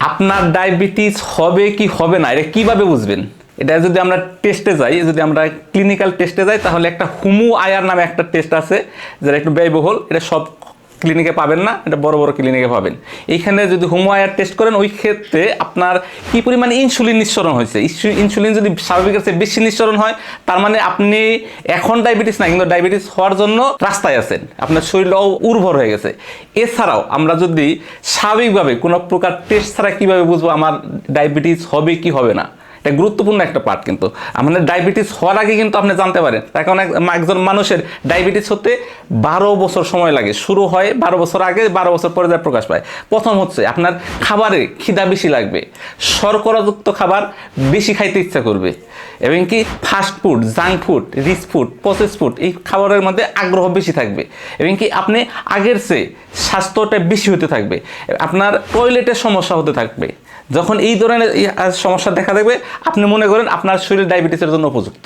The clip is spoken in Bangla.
আপনার ডায়াবেটিস হবে কি হবে না এটা কিভাবে বুঝবেন? এটা যদি আমরা টেস্টে যাই, যদি আমরা ক্লিনিক্যাল টেস্টে যাই, তাহলে একটা হুমু আয়ার নামে একটা টেস্ট আছে যেটা একটু ব্যয়বহুল, এটা সব ক্লিনিকে পাবেন না, এটা বড় বড় ক্লিনিকে পাবেন। এইখানে যদি হুমু আয়ার টেস্ট করেন, ওই ক্ষেত্রে আপনার কি পরিমাণে ইনসুলিন নিঃসরণ হয়েছে, ইনসুলিন যদি স্বাভাবিকের চেয়ে বেশি নিঃসরণ হয়, তার মানে আপনি এখন ডায়াবেটিস না, কিন্তু ডায়াবেটিস হওয়ার জন্য রাস্তায় আছেন, আপনার শরীরটাও উর্বর হয়ে গেছে। এছাড়াও আমরা যদি স্বাভাবিকভাবে কোনো প্রকার টেস্ট ছাড়া কীভাবে বুঝবো আমার ডায়াবেটিস হবে কি হবে না, এটা গুরুত্বপূর্ণ একটা পার্ট। কিন্তু আমাদের ডায়াবেটিস হওয়ার আগে কিন্তু আপনি জানতে পারেন, তার কারণে একজন মানুষের ডায়াবেটিস হতে 12 বছর সময় লাগে। শুরু হয় 12 বছর আগে, 12 বছর পরে যা প্রকাশ পায়। প্রথম হচ্ছে আপনার খাবারে খিদা বেশি লাগবে, শর্করাযুক্ত খাবার বেশি খাইতে ইচ্ছা করবে, এবং কি fast food, junk food, rich food, process food, এই খাবারের মধ্যে আগ্রহ বেশি থাকবে, এবং কি আপনি আগের চেয়ে স্বাস্থ্যটা বেশি হতে থাকবে, আপনার টয়লেটের সমস্যা হতে থাকবে। যখন এই ধরনের সমস্যা দেখা দেবে, আপনি মনে করেন আপনার শরীর ডায়াবেটিসের জন্য উপযুক্ত।